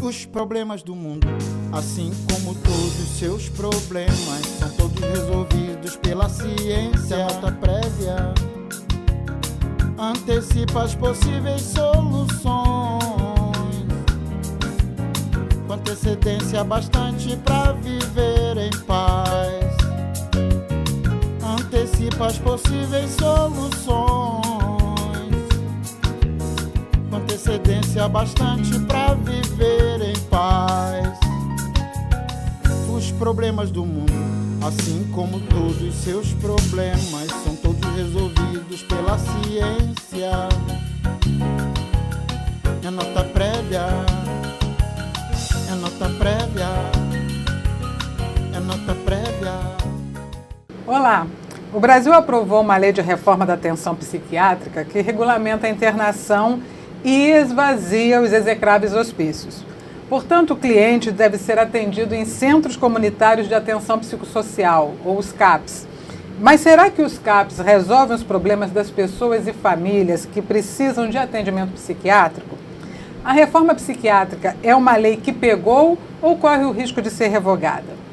Os problemas do mundo, assim como todos os seus problemas, são todos resolvidos pela ciência. Nota prévia antecipa as possíveis soluções, com antecedência bastante para viver em paz. Antecipa as possíveis soluções, com antecedência bastante para viver em paz. Os problemas do mundo, assim como todos os seus problemas, são todos resolvidos pela ciência. É nota prévia, é nota prévia, é nota prévia. Olá! O Brasil aprovou uma lei de reforma da atenção psiquiátrica que regulamenta a internação e esvazia os execráveis hospícios. Portanto, o cliente deve ser atendido em centros comunitários de atenção psicossocial, ou os CAPs. Mas será que os CAPs resolvem os problemas das pessoas e famílias que precisam de atendimento psiquiátrico? A reforma psiquiátrica é uma lei que pegou ou corre o risco de ser revogada?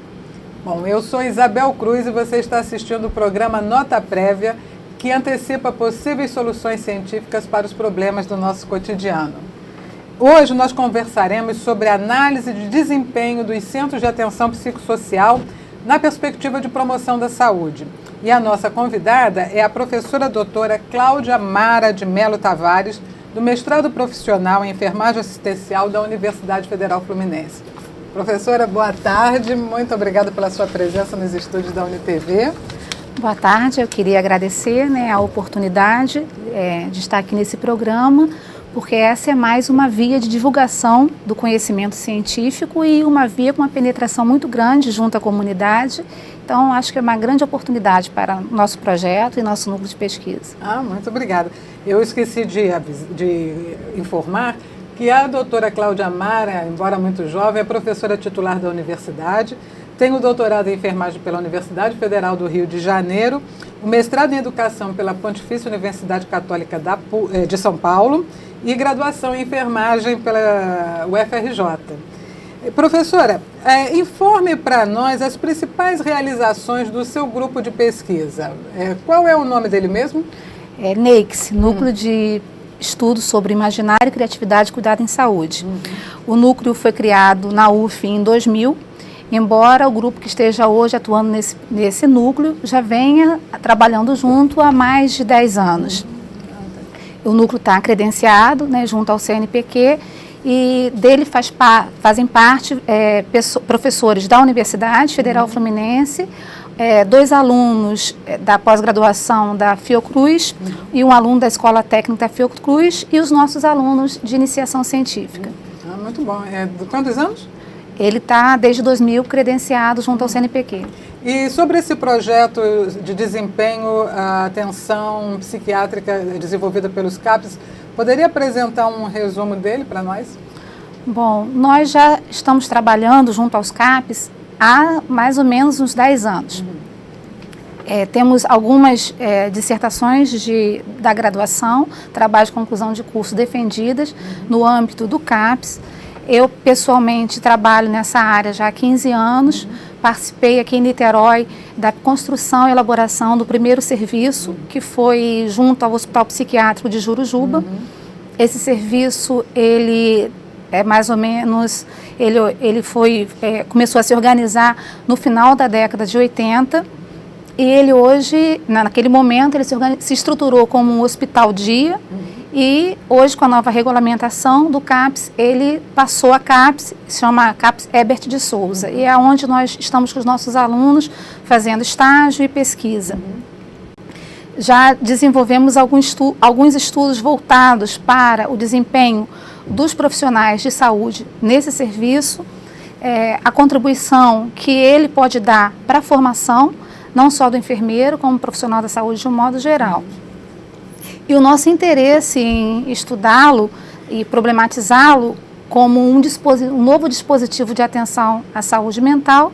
Bom, eu sou Isabel Cruz e você está assistindo o programa Nota Prévia, que antecipa possíveis soluções científicas para os problemas do nosso cotidiano. Hoje nós conversaremos sobre a análise de desempenho dos centros de atenção psicossocial na perspectiva de promoção da saúde. E a nossa convidada é a professora doutora Cláudia Mara de Melo Tavares, do mestrado profissional em enfermagem assistencial da Universidade Federal Fluminense. Professora, boa tarde, muito obrigada pela sua presença nos estúdios da UniTV. Boa tarde, eu queria agradecer a oportunidade de estar aqui nesse programa, porque essa é mais uma via de divulgação do conhecimento científico e uma via com uma penetração muito grande junto à comunidade. Então, acho que é uma grande oportunidade para o nosso projeto e nosso núcleo de pesquisa. Muito obrigada. Eu esqueci de informar que a doutora Cláudia Mara, embora muito jovem, é professora titular da universidade, tem o doutorado em enfermagem pela Universidade Federal do Rio de Janeiro, o mestrado em educação pela Pontifícia Universidade Católica de São Paulo e graduação em enfermagem pela UFRJ. Professora, informe para nós as principais realizações do seu grupo de pesquisa. Qual é o nome dele mesmo? É NEICS, Núcleo de Estudos sobre Imaginário, Criatividade e Cuidado em Saúde. O núcleo foi criado na UF em 2000, embora o grupo que esteja hoje atuando nesse núcleo já venha trabalhando junto há mais de 10 anos. O núcleo está credenciado junto ao CNPq e dele fazem parte professores da Universidade Federal Fluminense, 2 alunos da pós-graduação da Fiocruz e um aluno da Escola Técnica da Fiocruz e os nossos alunos de iniciação científica. Muito bom. De quantos anos? Ele está desde 2000 credenciado junto ao CNPq. E sobre esse projeto de desempenho, a atenção psiquiátrica desenvolvida pelos CAPs, poderia apresentar um resumo dele para nós? Bom, nós já estamos trabalhando junto aos CAPs há mais ou menos uns 10 anos. Temos algumas dissertações da graduação, trabalhos de conclusão de curso defendidas no âmbito do CAPs. Eu, pessoalmente, trabalho nessa área já há 15 anos, participei aqui em Niterói da construção e elaboração do primeiro serviço, que foi junto ao Hospital Psiquiátrico de Jurujuba. Esse serviço, ele é mais ou menos, começou a se organizar no final da década de 80, e ele hoje, naquele momento, ele se estruturou como um hospital-dia, e hoje, com a nova regulamentação do CAPS, ele passou a CAPS, se chama CAPS Herbert de Souza, e é onde nós estamos com os nossos alunos fazendo estágio e pesquisa. Já desenvolvemos alguns estudos voltados para o desempenho dos profissionais de saúde nesse serviço, a contribuição que ele pode dar para a formação, não só do enfermeiro, como profissional da saúde de um modo geral. E o nosso interesse em estudá-lo e problematizá-lo como um novo dispositivo de atenção à saúde mental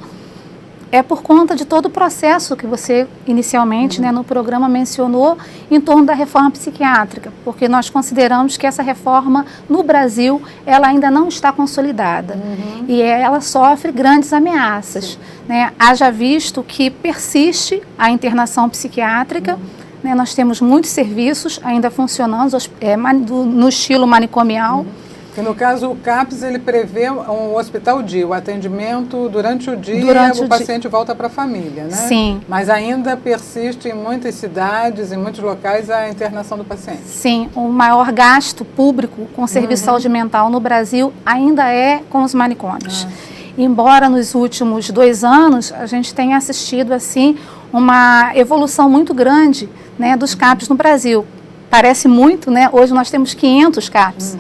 é por conta de todo o processo que você inicialmente, no programa mencionou em torno da reforma psiquiátrica, porque nós consideramos que essa reforma no Brasil ela ainda não está consolidada e ela sofre grandes ameaças, né? Haja visto que persiste a internação psiquiátrica, né? Nós temos muitos serviços ainda funcionando no estilo manicomial. Que no caso o CAPS ele prevê um hospital dia, o atendimento durante o dia, o paciente volta para a família, né? Sim. Mas ainda persiste em muitas cidades, em muitos locais, a internação do paciente. Sim, o maior gasto público com serviço de saúde mental no Brasil ainda é com os manicômios. Embora nos últimos 2 anos a gente tenha assistido assim uma evolução muito grande, né, dos CAPs no Brasil. Parece muito, né? Hoje nós temos 500 CAPs.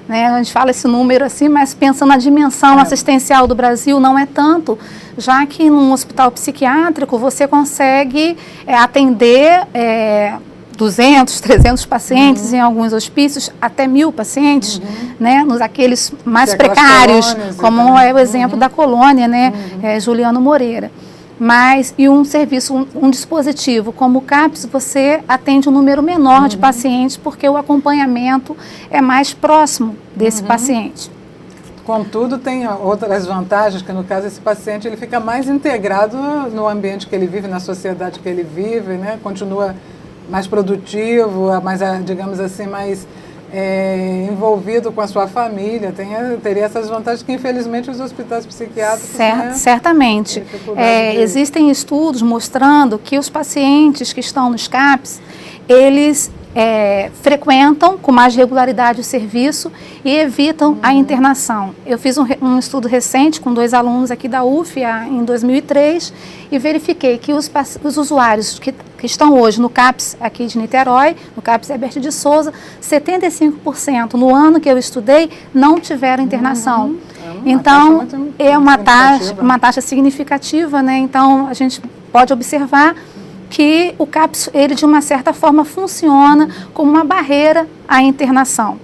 Né, a gente fala esse número assim, mas pensando na dimensão assistencial do Brasil, não é tanto, já que num hospital psiquiátrico você consegue atender 200, 300 pacientes, em alguns hospícios até 1.000 pacientes, né, aqueles mais precários, como é o exemplo da colônia, né, Juliano Moreira. Mas, e um serviço, um dispositivo como o CAPS, você atende um número menor de pacientes, porque o acompanhamento é mais próximo desse paciente. Contudo, tem outras vantagens, que no caso esse paciente ele fica mais integrado no ambiente que ele vive, na sociedade que ele vive, né? Continua mais produtivo, mais, digamos assim, mais envolvido com a sua família, teria essas vantagens que infelizmente os hospitais psiquiátricos... Certamente. Existem estudos mostrando que os pacientes que estão nos CAPs, eles frequentam com mais regularidade o serviço e evitam a internação. Eu fiz um estudo recente com 2 alunos aqui da UF em 2003 e verifiquei que os usuários que estão hoje no CAPS aqui de Niterói, no CAPS Herbert de Souza, 75% no ano que eu estudei não tiveram internação. Então, é uma taxa significativa, né? Então, a gente pode observar que o CAPS, ele de uma certa forma funciona como uma barreira à internação.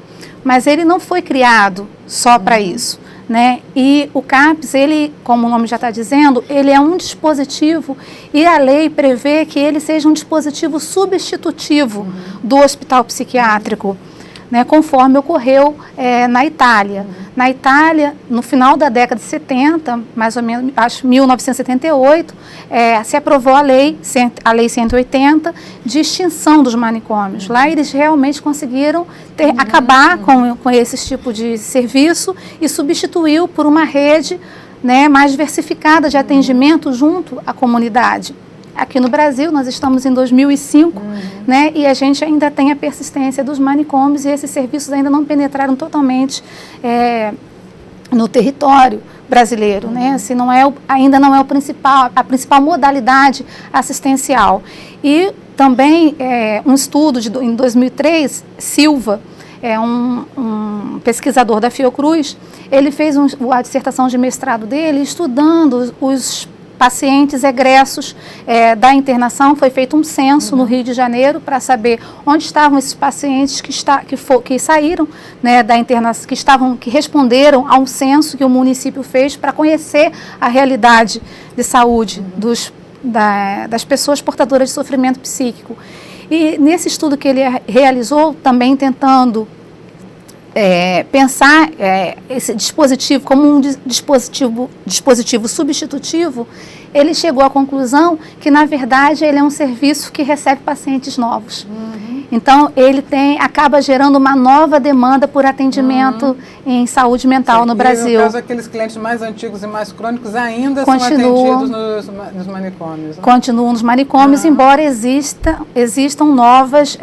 Mas ele não foi criado só para isso, né? E o CAPS, ele, como o nome já está dizendo, ele é um dispositivo e a lei prevê que ele seja um dispositivo substitutivo do hospital psiquiátrico, né, conforme ocorreu na Itália. Na Itália, no final da década de 70, mais ou menos, acho 1978, se aprovou a lei 180 de extinção dos manicômios. Lá eles realmente conseguiram acabar com esse tipo de serviço e substituiu por uma rede, né, mais diversificada de atendimento junto à comunidade. Aqui no Brasil, nós estamos em 2005, né, e a gente ainda tem a persistência dos manicômios e esses serviços ainda não penetraram totalmente no território brasileiro, né, assim, ainda não é a principal modalidade assistencial. E também um estudo em 2003, Silva, um pesquisador da Fiocruz, ele fez a dissertação de mestrado dele estudando os pacientes egressos da internação. Foi feito um censo no Rio de Janeiro para saber onde estavam esses pacientes que saíram, né, da internação, que responderam a um censo que o município fez para conhecer a realidade de saúde das pessoas portadoras de sofrimento psíquico. E nesse estudo que ele realizou, também tentando pensar esse dispositivo como um dispositivo substitutivo, ele chegou à conclusão que, na verdade, ele é um serviço que recebe pacientes novos. Então, ele acaba gerando uma nova demanda por atendimento em saúde mental no Brasil. No caso, aqueles clientes mais antigos e mais crônicos ainda são atendidos nos manicômios. Né? Continuam nos manicômios, embora existam novas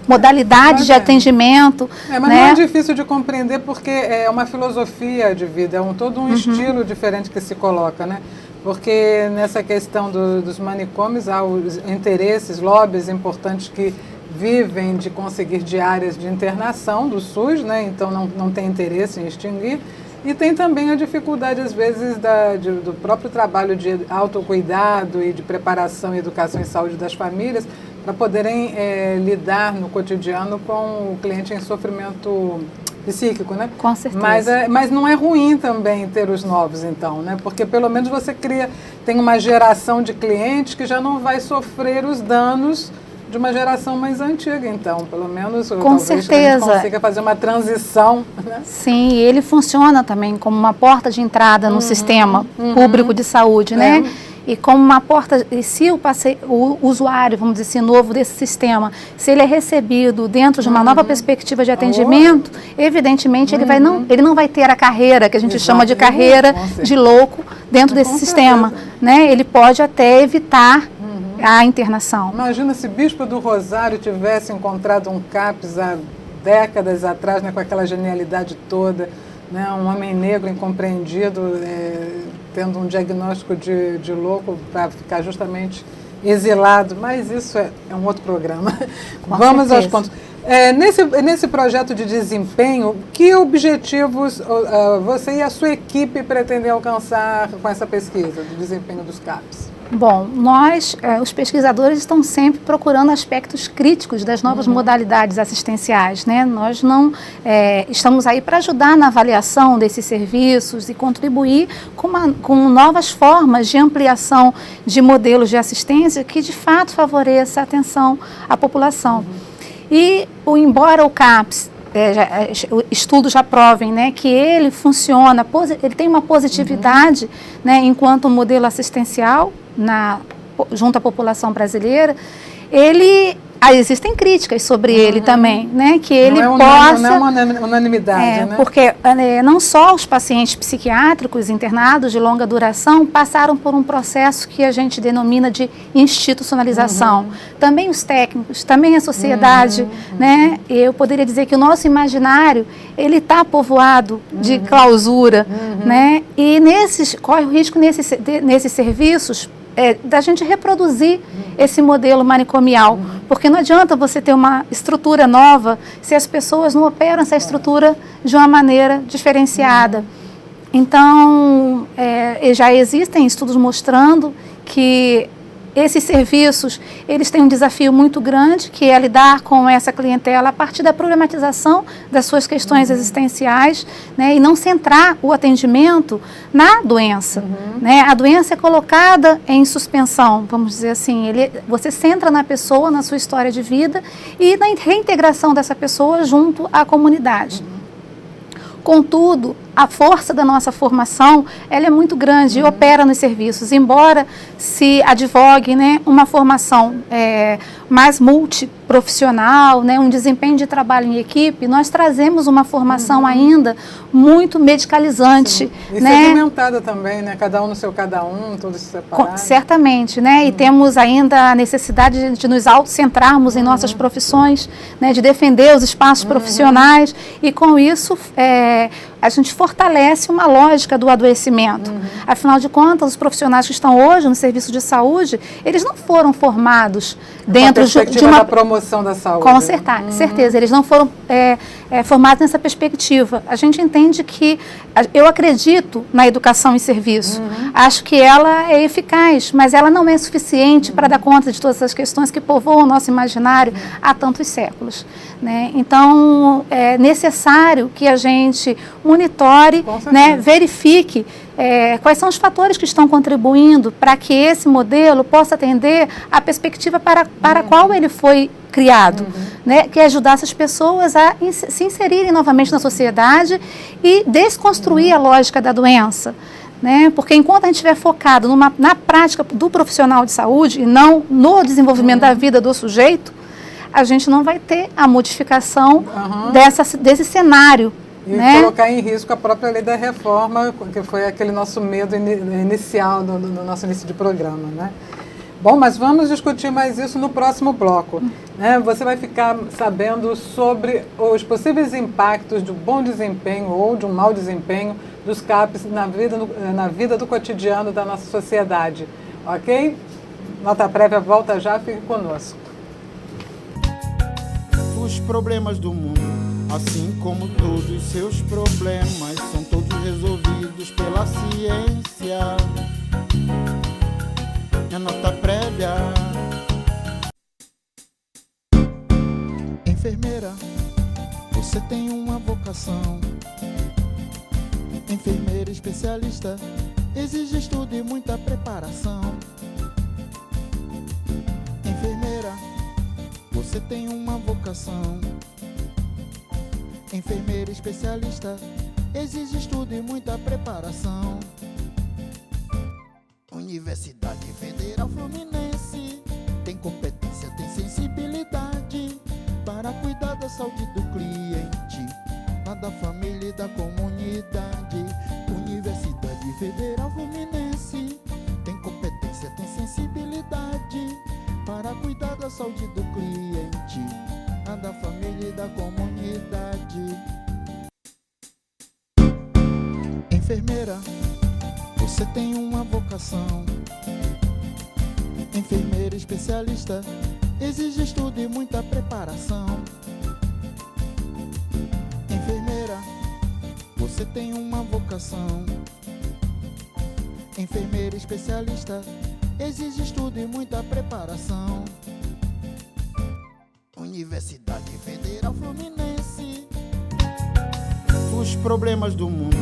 modalidades de atendimento. Mas não é difícil de compreender, porque é uma filosofia de vida, é todo um estilo diferente que se coloca, né? Porque nessa questão dos manicômios há os interesses, lobbies importantes que vivem de conseguir diárias de internação do SUS, né? Então não tem interesse em extinguir. E tem também a dificuldade, às vezes, do próprio trabalho de autocuidado e de preparação e educação em saúde das famílias para poderem lidar no cotidiano com o cliente em sofrimento psíquico, né? Com certeza. Mas não é ruim também ter os novos, então, né? Porque pelo menos você tem uma geração de clientes que já não vai sofrer os danos de uma geração mais antiga, então, pelo menos talvez certeza. A gente consiga fazer uma transição, né? Sim, e ele funciona também como uma porta de entrada no sistema público de saúde, né? E como uma porta, e se o usuário, vamos dizer assim, novo desse sistema, se ele é recebido dentro de uma nova perspectiva de atendimento, evidentemente ele não vai ter a carreira, que a gente chama de carreira de louco dentro desse sistema, né? Ele pode até evitar a internação. Imagina se Bispo do Rosário tivesse encontrado um CAPS há décadas atrás, né, com aquela genialidade toda, né, um homem negro incompreendido, tendo um diagnóstico de louco para ficar justamente exilado, mas isso é um outro programa. Vamos aos pontos. Nesse projeto de desempenho, que objetivos você e a sua equipe pretendem alcançar com essa pesquisa do desempenho dos CAPs? Bom, nós, os pesquisadores, estão sempre procurando aspectos críticos das novas modalidades assistenciais, né? Nós não estamos aí para ajudar na avaliação desses serviços e contribuir com novas formas de ampliação de modelos de assistência que, de fato, favoreça a atenção à população. E, embora o CAPS, estudos já provem, né, que ele funciona, ele tem uma positividade, né, enquanto modelo assistencial junto à população brasileira, existem críticas sobre ele também, né, que ele possa... Não é uma unanimidade, né? Porque não só os pacientes psiquiátricos internados de longa duração passaram por um processo que a gente denomina de institucionalização. Também os técnicos, também a sociedade, né? Eu poderia dizer que o nosso imaginário, ele está povoado de clausura, né? E corre o risco nesses serviços da gente reproduzir esse modelo manicomial, porque não adianta você ter uma estrutura nova se as pessoas não operam essa estrutura de uma maneira diferenciada. Então, já existem estudos mostrando que esses serviços, eles têm um desafio muito grande, que é lidar com essa clientela a partir da problematização das suas questões existenciais, né, e não centrar o atendimento na doença. Né? A doença é colocada em suspensão, vamos dizer assim, você centra na pessoa, na sua história de vida e na reintegração dessa pessoa junto à comunidade. Contudo, a força da nossa formação, ela é muito grande e opera nos serviços, embora se advogue, né, uma formação mais multiprofissional, né, um desempenho de trabalho em equipe, nós trazemos uma formação ainda muito medicalizante. E né? segmentada também, né? Cada um no seu cada um, todos separados. Certamente, né? E temos ainda a necessidade de nos autocentrarmos em nossas profissões, né, de defender os espaços profissionais e com isso a gente fortalece uma lógica do adoecimento. Afinal de contas, os profissionais que estão hoje no serviço de saúde, eles não foram formados dentro de uma... da promoção da saúde. Com certeza, eles não foram formados nessa perspectiva. A gente entende que, eu acredito na educação em serviço, acho que ela é eficaz, mas ela não é suficiente para dar conta de todas essas questões que povoam o nosso imaginário há tantos séculos. Né? Então, é necessário que a gente monitore, né, verifique quais são os fatores que estão contribuindo para que esse modelo possa atender a perspectiva para a qual ele foi criado, né, que é ajudar essas pessoas a se inserirem novamente na sociedade e desconstruir a lógica da doença. Né? Porque enquanto a gente estiver focado na prática do profissional de saúde e não no desenvolvimento da vida do sujeito, a gente não vai ter a modificação desse cenário. E colocar em risco a própria lei da reforma, que foi aquele nosso medo inicial no nosso início de programa, né? Bom, mas vamos discutir mais isso no próximo bloco. Né? Você vai ficar sabendo sobre os possíveis impactos de um bom desempenho ou de um mau desempenho dos CAPs na vida do cotidiano da nossa sociedade. Ok? Nota prévia volta já, fique conosco. Os problemas do mundo, assim como todos os seus problemas, são todos resolvidos pela ciência. Minha nota prévia. Enfermeira, Você tem uma vocação. Enfermeira especialista exige estudo e muita preparação. Enfermeira, você tem uma vocação. Enfermeira especialista exige estudo e muita preparação. Universidade Federal Fluminense tem competência, tem sensibilidade para cuidar da saúde do cliente, da família e da comunidade. Universidade Federal Fluminense tem competência, tem sensibilidade para cuidar da saúde do cliente, da família e da comunidade. Enfermeira, você tem uma vocação. Enfermeira especialista exige estudo e muita preparação. Enfermeira, você tem uma vocação. Enfermeira especialista exige estudo e muita preparação. Universidade Federal Fluminense. Os problemas do mundo,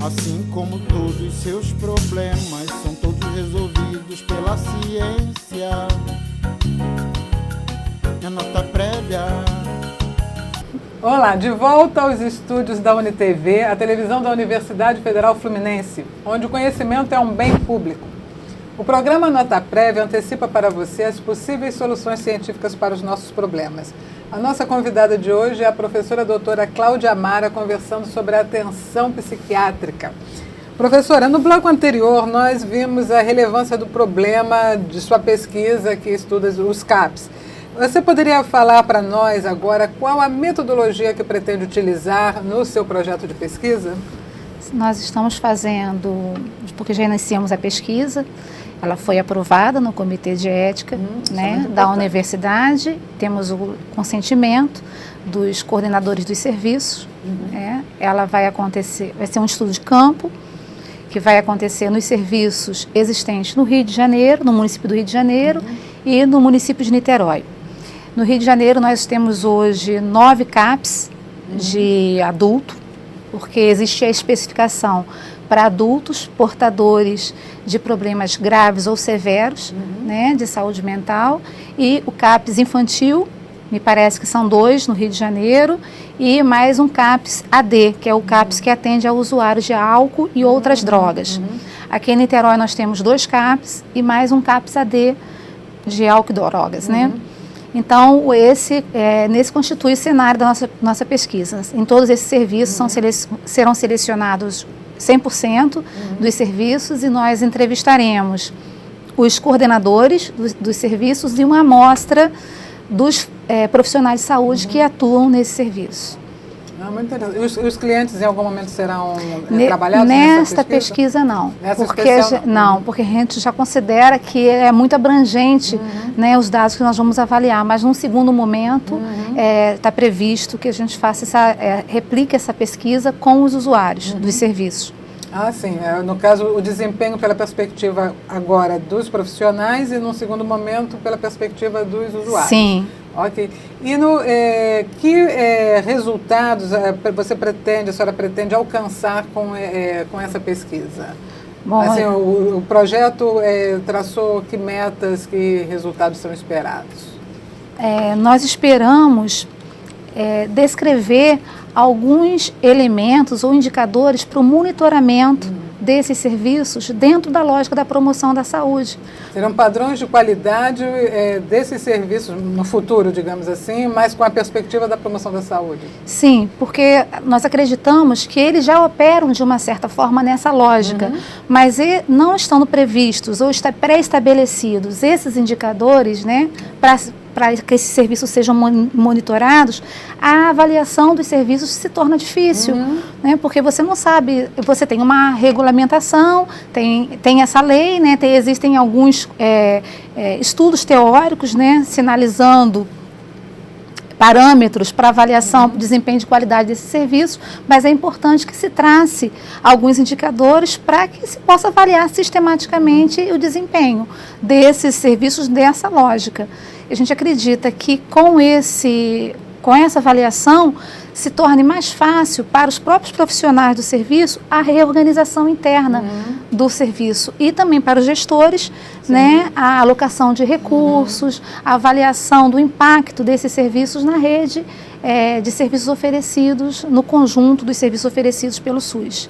assim como todos os seus problemas, são todos resolvidos pela ciência. É nota prévia. Olá, de volta aos estúdios da UniTV, a televisão da Universidade Federal Fluminense, onde o conhecimento é um bem público. O programa Nota Prévia antecipa para você as possíveis soluções científicas para os nossos problemas. A nossa convidada de hoje é a professora doutora Cláudia Amara, conversando sobre a atenção psiquiátrica. Professora, no bloco anterior nós vimos a relevância do problema de sua pesquisa que estuda os CAPs. Você poderia falar para nós agora qual a metodologia que pretende utilizar no seu projeto de pesquisa? Nós estamos fazendo, porque já iniciamos a pesquisa, ela foi aprovada no Comitê de Ética da universidade, temos o consentimento dos coordenadores dos serviços, ela vai ser um estudo de campo, que vai acontecer nos serviços existentes no Rio de Janeiro, no município do Rio de Janeiro e no município de Niterói. No Rio de Janeiro nós temos hoje 9 CAPs de adulto, porque existe a especificação para adultos portadores de problemas graves ou severos, de saúde mental, e o CAPS infantil, me parece que são 2 no Rio de Janeiro, e mais um CAPS AD, que é o CAPS que atende a usuários de álcool e outras drogas. Aqui em Niterói nós temos 2 CAPS e mais um CAPS AD de álcool e drogas, Então, nesse constitui o cenário da nossa pesquisa. Em todos esses serviços serão selecionados 100% dos serviços e nós entrevistaremos os coordenadores dos serviços e uma amostra dos profissionais de saúde que atuam nesse serviço. Muito interessante. Os clientes em algum momento serão trabalhados nessa pesquisa? Não. Porque a gente já considera que é muito abrangente os dados que nós vamos avaliar, mas num segundo momento está previsto que a gente faça replique essa pesquisa com os usuários dos serviços. Ah, sim. No caso, o desempenho pela perspectiva agora dos profissionais e, num segundo momento, pela perspectiva dos usuários. Sim. Ok. E que resultados a senhora pretende alcançar com essa pesquisa? Bom, assim, o projeto traçou que metas, que resultados são esperados? Nós esperamos descrever alguns elementos ou indicadores para o monitoramento desses serviços dentro da lógica da promoção da saúde. Serão padrões de qualidade desses serviços no futuro, digamos assim, mas com a perspectiva da promoção da saúde? Sim, porque nós acreditamos que eles já operam de uma certa forma nessa lógica, mas não estando previstos ou pré-estabelecidos esses indicadores, para que esses serviços sejam monitorados, a avaliação dos serviços se torna difícil, porque você não sabe, você tem uma regulamentação, tem essa lei, existem alguns estudos teóricos, sinalizando parâmetros para avaliação do desempenho de qualidade desse serviço, mas é importante que se trace alguns indicadores para que se possa avaliar sistematicamente o desempenho desses serviços dessa lógica. A gente acredita que com com essa avaliação, se torne mais fácil para os próprios profissionais do serviço a reorganização interna do serviço e também para os gestores, né, a alocação de recursos, a avaliação do impacto desses serviços na rede de serviços oferecidos, no conjunto dos serviços oferecidos pelo SUS.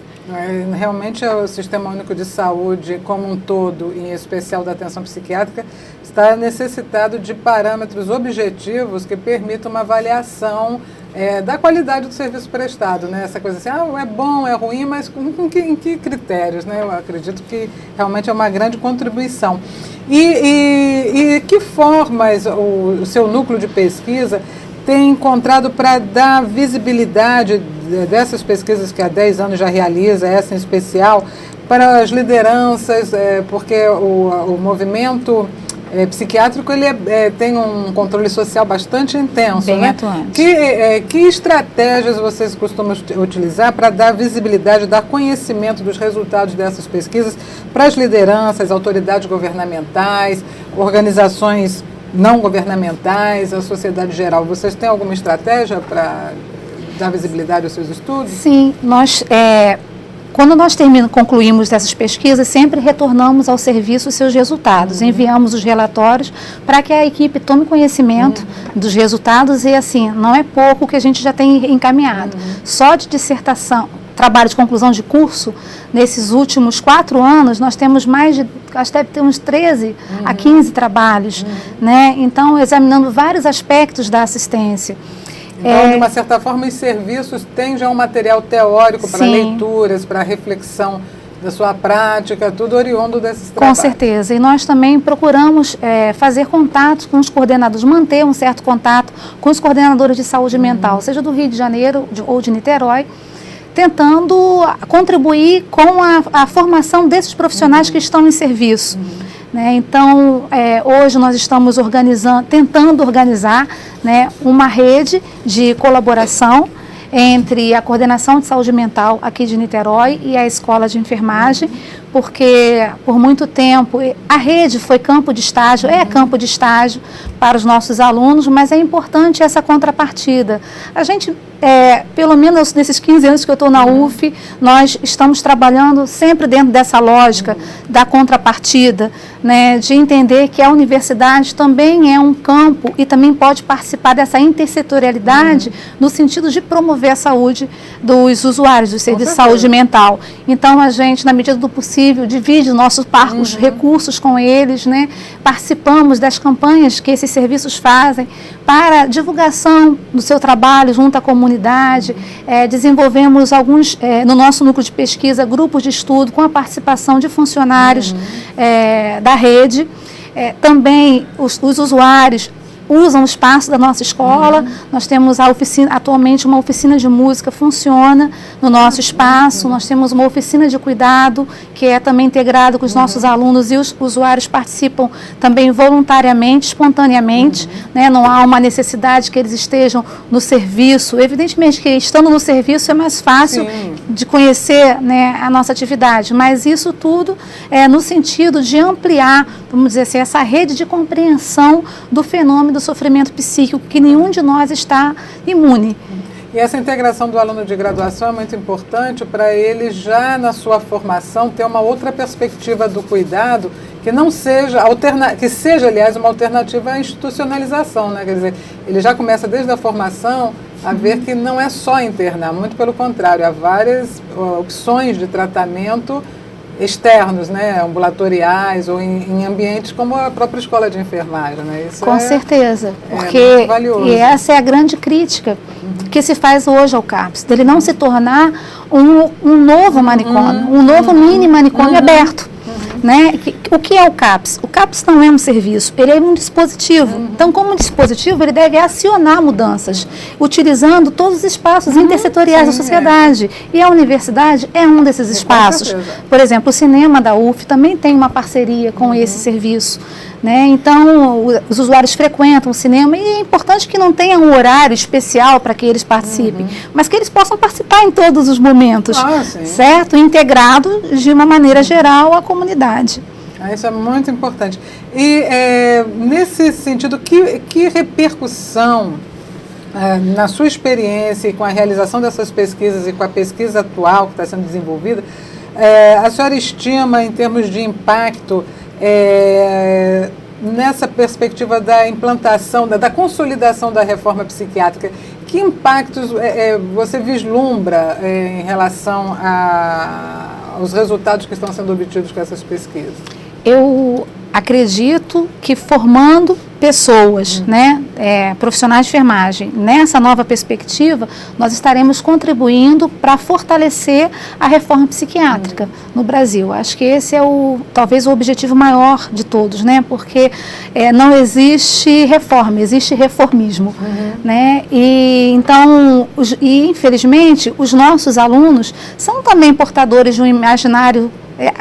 Realmente o Sistema Único de Saúde como um todo, em especial da atenção psiquiátrica, está necessitado de parâmetros objetivos que permitam uma avaliação da qualidade do serviço prestado, né? Essa coisa assim, é bom, é ruim, mas em que critérios, né? Eu acredito que realmente é uma grande contribuição. E que formas o seu núcleo de pesquisa tem encontrado para dar visibilidade dessas pesquisas que há 10 anos já realiza, essa em especial, para as lideranças, porque o movimento psiquiátrico ele tem um controle social bastante intenso, bem né? atuante. Que estratégias vocês costumam utilizar para dar visibilidade, dar conhecimento dos resultados dessas pesquisas para as lideranças, autoridades governamentais, organizações não governamentais, a sociedade geral? Vocês têm alguma estratégia para dar visibilidade aos seus estudos? Sim, quando nós concluímos essas pesquisas, sempre retornamos ao serviço os seus resultados, enviamos os relatórios para que a equipe tome conhecimento dos resultados e, assim, não é pouco que a gente já tem encaminhado. Só de dissertação, trabalho de conclusão de curso, nesses últimos 4 anos, nós temos acho que deve ter uns 13 a 15 trabalhos, né? Então, examinando vários aspectos da assistência. Então, de uma certa forma, os serviços têm já um material teórico para leituras, para reflexão da sua prática, tudo oriundo desses trabalhos. Com certeza. E nós também procuramos fazer contatos com os coordenadores, manter um certo contato com os coordenadores de saúde mental, seja do Rio de Janeiro ou de Niterói, tentando contribuir com a formação desses profissionais que estão em serviço. Então, hoje nós estamos tentando organizar, né, uma rede de colaboração entre a Coordenação de Saúde Mental aqui de Niterói e a Escola de Enfermagem, porque por muito tempo a rede foi campo de estágio, é campo de estágio para os nossos alunos, mas é importante essa contrapartida. A gente, pelo menos nesses 15 anos que eu estou na UF, nós estamos trabalhando sempre dentro dessa lógica da contrapartida, né, de entender que a universidade também é um campo e também pode participar dessa intersetorialidade no sentido de promover a saúde dos usuários do serviço de saúde mental. Então, a gente, na medida do possível, divide nossos parcos recursos com eles, né? Participamos das campanhas que esses serviços fazem para divulgação do seu trabalho junto à comunidade, desenvolvemos no nosso núcleo de pesquisa, grupos de estudo com a participação de funcionários da rede, também os usuários usam o espaço da nossa escola. Nós temos atualmente uma oficina de música, funciona no nosso espaço. Nós temos uma oficina de cuidado, que é também integrada com os nossos alunos, e os usuários participam também voluntariamente, espontaneamente, né? Não há uma necessidade que eles estejam no serviço. Evidentemente que estando no serviço é mais fácil de conhecer, né, a nossa atividade, mas isso tudo é no sentido de ampliar, vamos dizer assim, essa rede de compreensão do fenômeno do sofrimento psíquico, que nenhum de nós está imune. E essa integração do aluno de graduação é muito importante para ele já na sua formação ter uma outra perspectiva do cuidado que não seja que seja, aliás, uma alternativa à institucionalização, né? Quer dizer, ele já começa desde a formação a ver que não é só internar, muito pelo contrário, há várias opções de tratamento externos, né, ambulatoriais ou em ambientes como a própria escola de enfermagem, né? Isso com certeza, porque muito valioso. E essa é a grande crítica que se faz hoje ao CAPS, dele não se tornar um novo manicômio, um novo mini manicômio aberto. Né? O que é o CAPS? O CAPS não é um serviço, ele é um dispositivo. Então, como dispositivo, ele deve acionar mudanças, utilizando todos os espaços intersetoriais da sociedade. E a universidade é um desses espaços. Por exemplo, o cinema da UF também tem uma parceria com esse serviço. Né? Então, os usuários frequentam o cinema e é importante que não tenha um horário especial para que eles participem, mas que eles possam participar em todos os momentos, certo? Integrado de uma maneira geral à comunidade. Isso é muito importante. E nesse sentido, que repercussão na sua experiência e com a realização dessas pesquisas e com a pesquisa atual que está sendo desenvolvida, a senhora estima, em termos de impacto, nessa perspectiva da implantação, da consolidação da reforma psiquiátrica, que impactos você vislumbra em relação aos resultados que estão sendo obtidos com essas pesquisas? Eu acredito que formando pessoas, né, profissionais de enfermagem, nessa nova perspectiva, nós estaremos contribuindo para fortalecer a reforma psiquiátrica no Brasil. Acho que esse é talvez o objetivo maior de todos, né, porque não existe reforma, existe reformismo, né, e então, infelizmente, os nossos alunos são também portadores de um imaginário,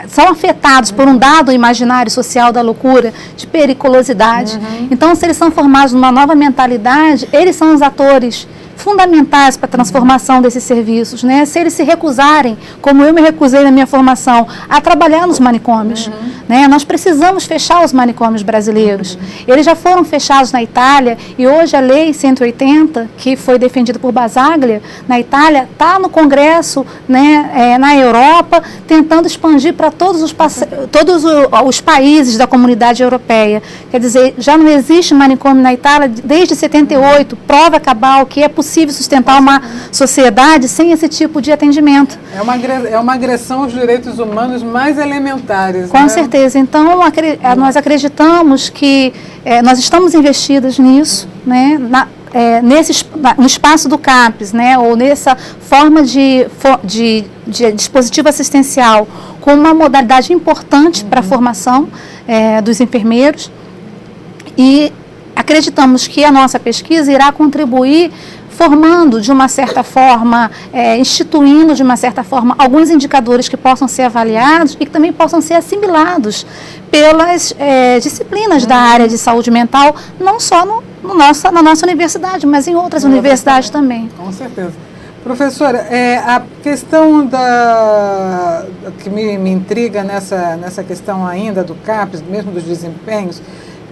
são afetados por um dado imaginário social da loucura, de periculosidade. Então, se eles são formados numa nova mentalidade, eles são os atores fundamentais para a transformação desses serviços, né? Se eles se recusarem, como eu me recusei na minha formação, a trabalhar nos manicômios, né? Nós precisamos fechar os manicômios brasileiros. Eles já foram fechados na Itália e hoje a Lei 180, que foi defendida por Basaglia na Itália, está no Congresso, né, na Europa, tentando expandir para todos os países da comunidade europeia. Quer dizer, já não existe manicômio na Itália desde 78, prova cabal que é possível sustentar uma sociedade sem esse tipo de atendimento. É uma agressão aos direitos humanos mais elementares. Com certeza. Então, nós acreditamos que nós estamos investidas nisso, né, no espaço do CAPES, né, ou nessa forma de dispositivo assistencial, com uma modalidade importante para a formação dos enfermeiros, e acreditamos que a nossa pesquisa irá contribuir formando de uma certa forma, instituindo de uma certa forma alguns indicadores que possam ser avaliados e que também possam ser assimilados pelas disciplinas da área de saúde mental, não só na nossa universidade, mas em outras universidades também. Com certeza. Professora, a questão que me intriga nessa questão ainda do CAPES, mesmo dos desempenhos,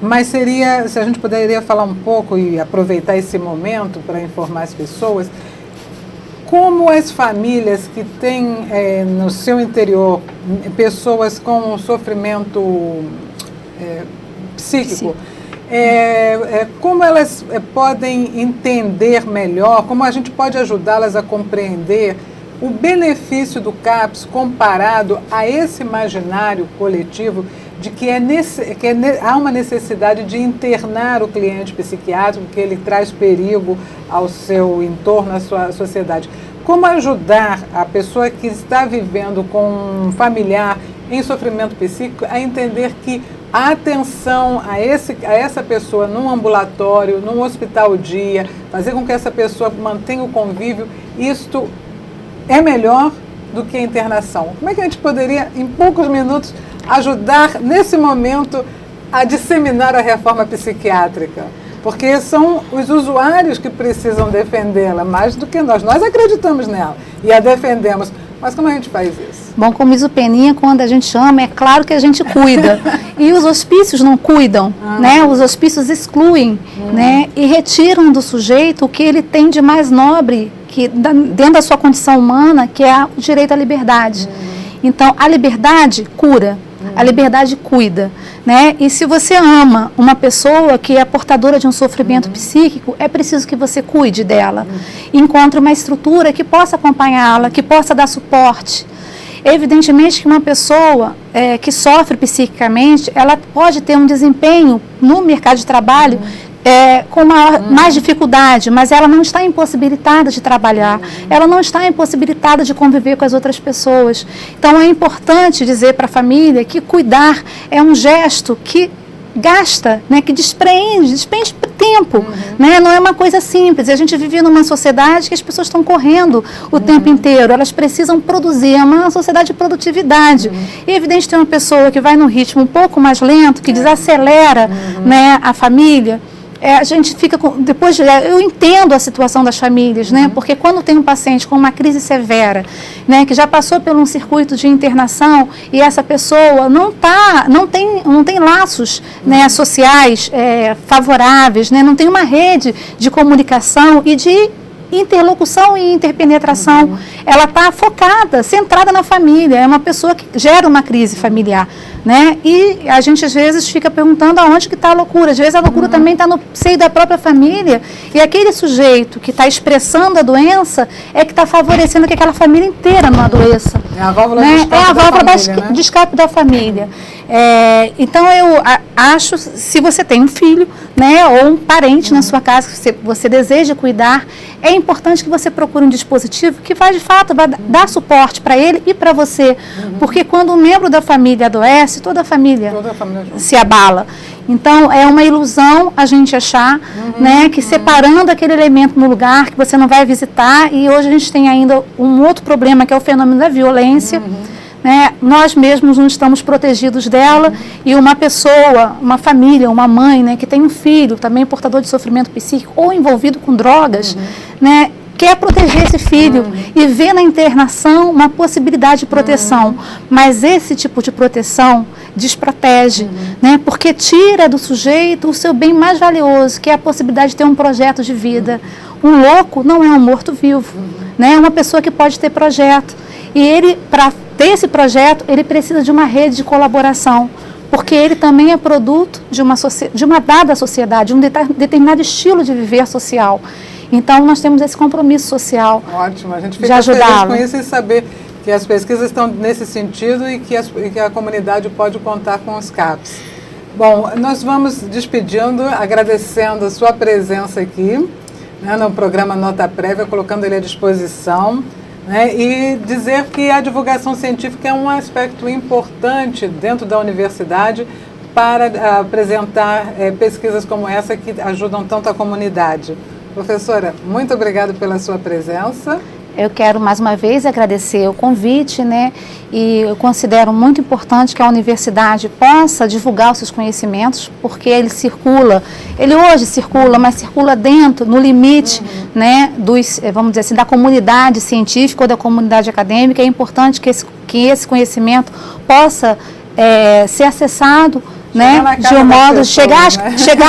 mas seria, se a gente poderia falar um pouco e aproveitar esse momento para informar as pessoas, como as famílias que têm no seu interior pessoas com sofrimento psíquico, como elas podem entender melhor, como a gente pode ajudá-las a compreender o benefício do CAPES comparado a esse imaginário coletivo de que há uma necessidade de internar o cliente psiquiátrico, que ele traz perigo ao seu entorno, à sua sociedade. Como ajudar a pessoa que está vivendo com um familiar em sofrimento psíquico a entender que a atenção a essa pessoa num ambulatório, num hospital-dia, fazer com que essa pessoa mantenha o convívio, isto é melhor do que a internação? Como é que a gente poderia, em poucos minutos, ajudar, nesse momento, a disseminar a reforma psiquiátrica? Porque são os usuários que precisam defendê-la mais do que nós. Nós acreditamos nela e a defendemos. Mas como a gente faz isso? Bom, como diz o Peninha, quando a gente ama, é claro que a gente cuida. E os hospícios não cuidam, né? Os hospícios excluem, né? E retiram do sujeito o que ele tem de mais nobre, que dentro da sua condição humana, que é o direito à liberdade. Então, a liberdade cura, a liberdade cuida, né? E se você ama uma pessoa que é portadora de um sofrimento psíquico, é preciso que você cuide dela. Encontre uma estrutura que possa acompanhá-la, que possa dar suporte. Evidentemente que uma pessoa que sofre psiquicamente, ela pode ter um desempenho no mercado de trabalho com mais dificuldade, mas ela não está impossibilitada de trabalhar, ela não está impossibilitada de conviver com as outras pessoas. Então é importante dizer para a família que cuidar é um gesto que gasta, né, que despende tempo, né? Não é uma coisa simples. A gente vive numa sociedade que as pessoas estão correndo o tempo inteiro, elas precisam produzir, é uma sociedade de produtividade. E é evidente que tem uma pessoa que vai num ritmo um pouco mais lento, que desacelera, né, a família, a gente fica depois eu entendo a situação das famílias, né? Porque quando tem um paciente com uma crise severa, né, que já passou por um circuito de internação e essa pessoa não tem laços, né, sociais favoráveis, né? Não tem uma rede de comunicação e de interlocução e interpenetração, ela está focada, centrada na família, é uma pessoa que gera uma crise familiar, né? E a gente às vezes fica perguntando aonde que está a loucura, às vezes a loucura também está no seio da própria família, e aquele sujeito que está expressando a doença é que está favorecendo que aquela família inteira não adoeça. É a válvula de escape da família. Então eu acho, se você tem um filho, né, ou um parente na sua casa que você deseja cuidar, é importante que você procure um dispositivo que vai de fato dar suporte para ele e para você, porque quando um membro da família adoece, toda a família se abala. Então é uma ilusão a gente achar, né, que separando aquele elemento no lugar que você não vai visitar, e hoje a gente tem ainda um outro problema que é o fenômeno da violência. Né? Nós mesmos não estamos protegidos dela, e uma pessoa, uma família, uma mãe, né, que tem um filho também portador de sofrimento psíquico ou envolvido com drogas, né, quer proteger esse filho e vê na internação uma possibilidade de proteção, mas esse tipo de proteção desprotege, né, porque tira do sujeito o seu bem mais valioso, que é a possibilidade de ter um projeto de vida. Um louco não é um morto-vivo, né, é uma pessoa que pode ter projeto, e ele, para ter esse projeto, ele precisa de uma rede de colaboração, porque ele também é produto de uma dada sociedade, de um determinado estilo de viver social. Então, nós temos esse compromisso social. Ótimo, a gente de fica feliz ajudá-lo com isso e saber que as pesquisas estão nesse sentido e que a comunidade pode contar com os CAPs. Bom, nós vamos despedindo, agradecendo a sua presença aqui, né, no programa Nota Prévia, colocando ele à disposição. Né, e dizer que a divulgação científica é um aspecto importante dentro da universidade para apresentar pesquisas como essa que ajudam tanto a comunidade. Professora, muito obrigada pela sua presença. Eu quero mais uma vez agradecer o convite, né? E eu considero muito importante que a universidade possa divulgar os seus conhecimentos, porque ele hoje circula, mas circula dentro, no limite, né, vamos dizer assim, da comunidade científica ou da comunidade acadêmica. É importante que esse conhecimento possa ser acessado, né, de um modo chegar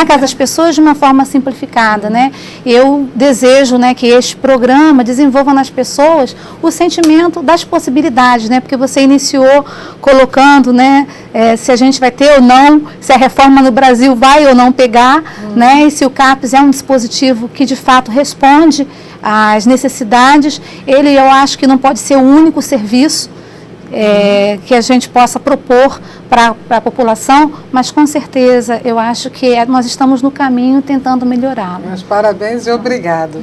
à casa das pessoas de uma forma simplificada, né? Eu desejo, né, que este programa desenvolva nas pessoas o sentimento das possibilidades, né? Porque você iniciou colocando, né, se a gente vai ter ou não, se a reforma no Brasil vai ou não pegar, né? E se o CAPS é um dispositivo que de fato responde às necessidades, eu acho que não pode ser o único serviço que a gente possa propor para a população, mas com certeza eu acho que nós estamos no caminho tentando melhorá-lo. Meus parabéns e obrigado.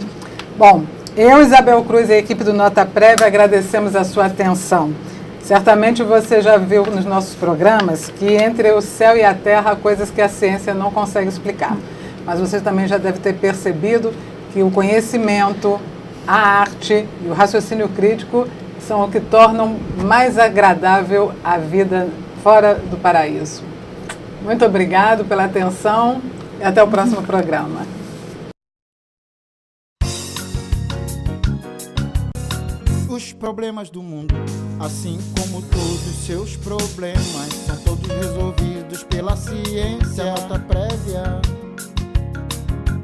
Bom, eu, Isabel Cruz e a equipe do Nota Prévia agradecemos a sua atenção. Certamente você já viu nos nossos programas que entre o céu e a terra há coisas que a ciência não consegue explicar. Mas você também já deve ter percebido que o conhecimento, a arte e o raciocínio crítico são o que tornam mais agradável a vida fora do paraíso. Muito obrigado pela atenção e até o próximo programa. Os problemas do mundo, assim como todos os seus problemas, são todos resolvidos pela ciência. Nota prévia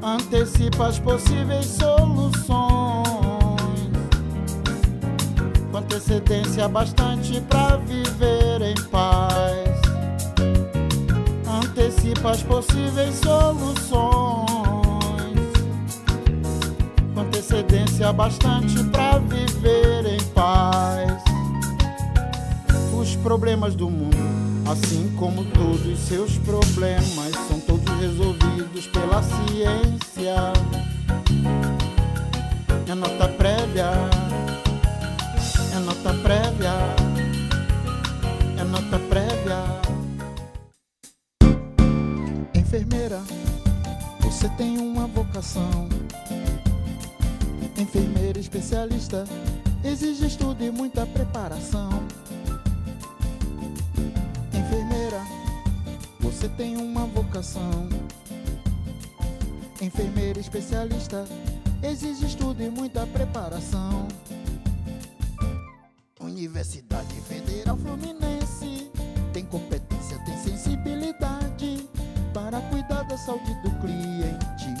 antecipa as possíveis soluções, com antecedência bastante para viver em paz. Antecipa as possíveis soluções, com antecedência bastante para viver em paz. Os problemas do mundo, assim como todos os seus problemas, são todos resolvidos pela ciência. É nota prévia, é nota prévia, é nota prévia. Enfermeira, você tem uma vocação. Enfermeira especialista exige estudo e muita preparação. Enfermeira, você tem uma vocação. Enfermeira especialista exige estudo e muita preparação. Universidade Federal Fluminense tem competência, tem sensibilidade para cuidar da saúde do cliente,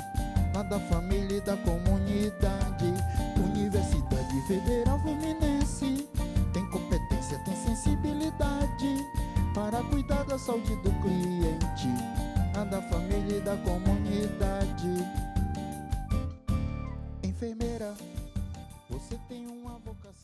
a da família e da comunidade. Universidade Federal Fluminense tem competência, tem sensibilidade para cuidar da saúde do cliente, a da família e da comunidade. Enfermeira, você tem uma vocação.